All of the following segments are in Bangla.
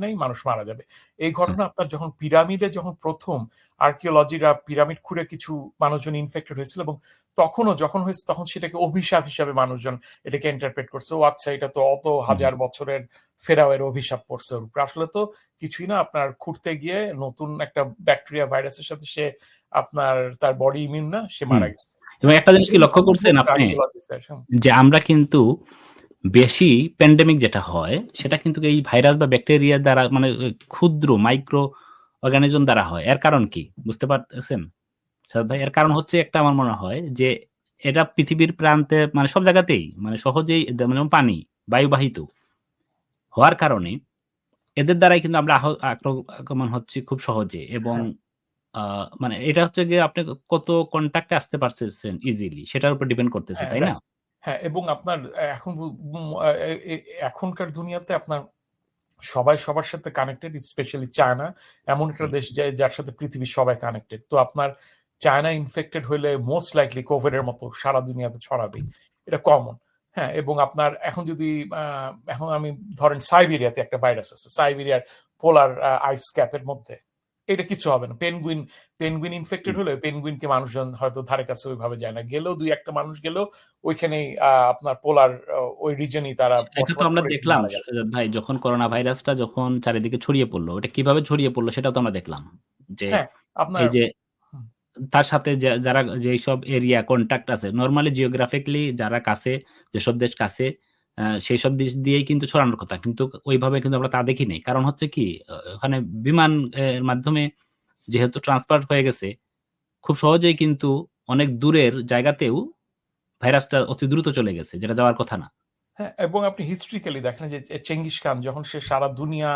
নাই, মানুষ মারা যাবে। এই ঘটনা আপনার যখন পিরামিডে যখন প্রথম আর্কিওলজিরা পিরামিড খুঁড়ে কিছু মানুষজন ইনফেক্টেড হয়েছিল এবং তখনও যখন হয়েছে তখন সেটাকে অভিশাপ হিসাবে মানুষজন এটাকে ইন্টারপ্রেট করছে। ও আচ্ছা, এটা তো অত হাজার বছরের ফেরাওয়ের অভিশাপ পড়ছে ওর উপরে। আসলে তো কিছুই না, আপনার খুঁড়তে গিয়ে নতুন একটা ব্যাকটেরিয়া ভাইরাসের সাথে সে আপনার তার বডি ইমিউন না, সে মারা গেছে। এবং একটা জিনিস কি লক্ষ্য করছেন আপনি যে আমরা কিন্তু বেশি প্যান্ডেমিক যেটা হয় সেটা কিন্তু এই ভাইরাস বা ব্যাকটেরিয়া দ্বারা মানে ক্ষুদ্র মাইক্রো অর্গানিজম দ্বারা হয়। এর কারণ কি বুঝতে পারতেছেন সাদ ভাই? এর কারণ হচ্ছে একটা, আমার মনে হয় যে এটা পৃথিবীর প্রান্তে মানে সব জায়গাতেই মানে সহজেই যেমন পানি বায়ুবাহিত হওয়ার কারণে এদের দ্বারাই কিন্তু আমরা আক্রমণ হচ্ছি খুব সহজে এবং মানে এটা হচ্ছে গিয়ে আপনি কত কনট্যাক্টে আসতে পারতেছেন ইজিলি সেটার উপর ডিপেন্ড করতেছে, তাই না? হ্যাঁ, এবং আপনার এখন এখনকার দুনিয়াতে আপনার সবাই সবার সাথে কানেক্টেড, স্পেশালি চায়না এমন একটা দেশ যার সাথে পৃথিবীর সবাই কানেক্টেড। তো আপনার চায়না ইনফেক্টেড হইলে মোস্ট লাইকলি কোভিড এর মতো সারা দুনিয়াতে ছড়াবেই, এটা কমন। হ্যাঁ, এবং আপনার এখন যদি এখন আমি ধরেন সাইবেরিয়াতে একটা ভাইরাস আছে, সাইবেরিয়ার পোলার আইস ক্যাপের মধ্যে, এটা কিছু হবে না। পেনগুইন ইনফেক্টেড হলে পেনগুইনকে মানুষজন হয়তো ধারে কাছে ওইভাবে যায় না, গেলেও দুই একটা মানুষ গেলেও ওইখানেই আপনার পোলার ওই রিজনেই তারা এটা তো আমরা দেখলাম ভাই, যখন করোনা ভাইরাসটা যখন চারিদিকে ছড়িয়ে পড়লো, এটা কিভাবে ছড়িয়ে পড়লো সেটাও তো আমরা দেখলাম যে এই যে তার সাথে যারা যেসব এরিয়া কন্ট্যাক্ট আছে নরমালি জিওগ্রাফিক্যালি যারা কাছে, যেসব দেশ কাছে সেই সব দেশ দিয়েই কিন্তু ছড়ানোর কথা, কিন্তু ওইভাবে কিন্তু আমরা তা দেখি নাই। কারণ হচ্ছে কি ওখানে বিমান এর মাধ্যমে যেহেতু ট্রান্সফার হয়ে গেছে খুব সহজেই কিন্তু অনেক দূরের জায়গাতেও ভাইরাসটা অতি দ্রুত চলে গেছে, যেটা যাওয়ার কথা না। হ্যাঁ, এবং আপনি হিস্ট্রিক্যালি দেখেন যে চেঙ্গিস খান যখন সে সারা দুনিয়া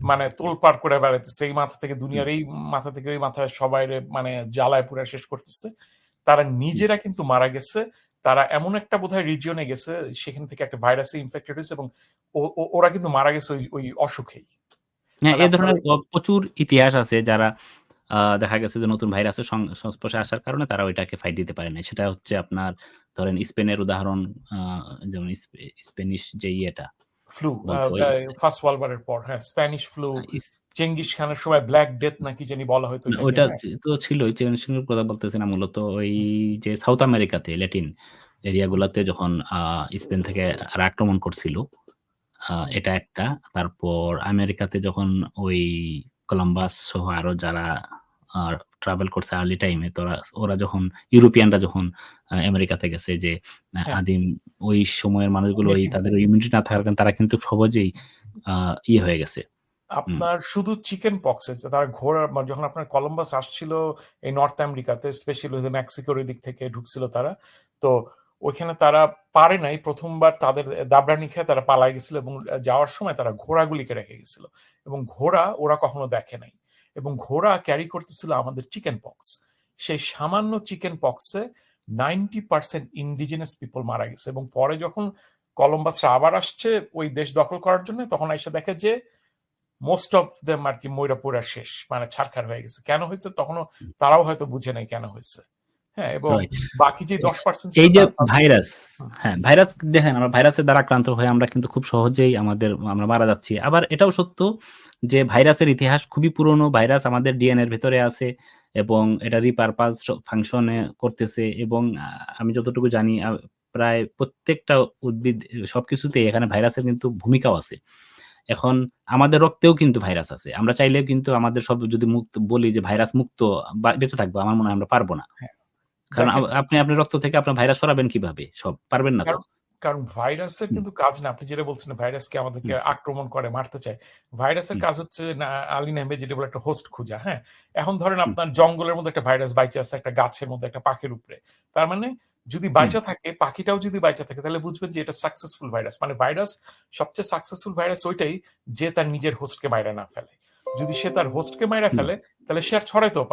মানে তোলপাড় করে বেড়াইতেছে, এই মাথা থেকে দুনিয়ার এই মাথা থেকে ওই মাথায় সবাই মানে জ্বালায় পুরা শেষ করতেছে, তারা নিজেরা কিন্তু মারা গেছে। তারা এমন একটা বোধহয় রিজিয়নে গেছে সেখান থেকে একটা ভাইরাসে ইনফেক্টেড হয়েছে এবং ওরা কিন্তু মারা গেছে ওই অসুখেই। হ্যাঁ, এই ধরনের প্রচুর ইতিহাস আছে যারা দেখা গেছে যে নতুন ভাইরাসের সংস্পর্শে আসার কারণে তারা ওইটাকে ফাইট দিতে পারে নাই। সেটা হচ্ছে আপনার ধরেন স্পেনের উদাহরণ, যেমন স্প্যানিশ যে ইয়েটা ফ্লু, ফার্স্ট ওয়ার্ল্ড ওয়ারের পর, হ্যাঁ, স্প্যানিশ ফ্লু, চেঙ্গিস খানের সময় ব্ল্যাক ডেথ নাকি জানি বলা হয়তো। ওইটা তো ছিলই। চেঙ্গিস খানের কথা বলতেছি না, মূলত ওই যে সাউথ আমেরিকাতে ল্যাটিন এরিয়া গুলাতে যখন স্পেন থেকে আক্রমণ করছিল, এটা একটা। তারপর আমেরিকাতে যখন ওই কলম্বাস সহ আরো যারা ট্রাভেল করছে আর্লি টাইমে, ওরা যখন ইউরোপিয়ানরা যখন আমেরিকাতে গেছে, যে আদিম ওই সময়ের মানুষগুলো ওই তাদের ইমিউনিটি না থাকার কারণে তারা কিন্তু সহজেই ইয়ে হয়ে গেছে। আপনার শুধু চিকেন পক্সে তারা ঘোড়া, যখন আপনার কলম্বাস আসছিল এই নর্থ আমেরিকাতে, স্পেশালি মেক্সিকোর দিক থেকে ঢুকছিল তারা, তো ওইখানে তারা পারে নাই প্রথমবার, তাদের দাবরানি খেয়ে তারা পালাই গেছিল এবং যাওয়ার সময় তারা ঘোড়াগুলিকে রেখে গেছিল এবং ঘোড়া ওরা কখনো দেখে নাই এবং ঘোড়া ক্যারি করতেছিল আমাদের চিকেন পক্স। সেই সামান্য চিকেন পক্সে 90% ইন্ডিজিনাস পিপল মারা গেছে এবং পরে যখন কলম্বাসরা আবার আসছে ওই দেশ দখল করার জন্য, তখন এসে দেখে যে মোস্ট অফ দেম আর কি মইরা পুরা শেষ, মানে ছারখার হয়ে গেছে। কেন হয়েছে তখনও তারাও হয়তো বুঝে নাই কেন হয়েছে। হ্যাঁ, এবং বাকি যে 10% এই যে ভাইরাস, হ্যাঁ ভাইরাস দেখেন, আমরা ভাইরাসের দ্বারা আক্রান্ত হয়ে আমরা কিন্তু খুব সহজেই আমরা মারা যাচ্ছি। আবার এটাও সত্য যে ভাইরাসের ইতিহাস খুবই পুরনো। ভাইরাস আমাদের ডিএনএর ভেতরে আছে এবং এটা রিপারপাস ফাংশনে করতেছে এবং আমি যতটুকু জানি প্রায় প্রত্যেকটা উদ্ভিদ সবকিছুতে এখানে ভাইরাসের কিন্তু ভূমিকাও আছে। এখন আমাদের রক্তেও কিন্তু ভাইরাস আছে। আমরা চাইলেও কিন্তু আমাদের সব যদি মুক্ত বলি যে ভাইরাস মুক্ত বেঁচে থাকবো, আমার মনে হয় আমরা পারবো না। কারণ আপনি আপনার রক্ত থেকে আপনার ভাইরাস সরাবেন কিভাবে? সব পারবেন না তো। কারণ ভাইরাসের কিন্তু কাজ না, আপনি যেটা বলছেন ভাইরাসকে আমাদেরকে আক্রমণ করে মারতে চায়। ভাইরাসের কাজ হচ্ছে আলী নেহবে যেটা বলে একটা হোস্ট খোঁজা। হ্যাঁ, এখন ধরেন আপনার জঙ্গলের মধ্যে একটা ভাইরাস বাইচে আছে একটা গাছের মধ্যে একটা পাখির উপরে, তার মানে যদি বাইচা থাকে, পাখিটাও যদি বাইচা থাকে, তাহলে বুঝবেন যে এটা সাকসেসফুল ভাইরাস। মানে ভাইরাস সবচেয়ে সাকসেসফুল ভাইরাস ওইটাই যে তার নিজের হোস্টকে মাইরা না ফেলে। যদি সে তার হোস্টকে মাইরা ফেলে তাহলে সে আর ছড়াইতেও পারে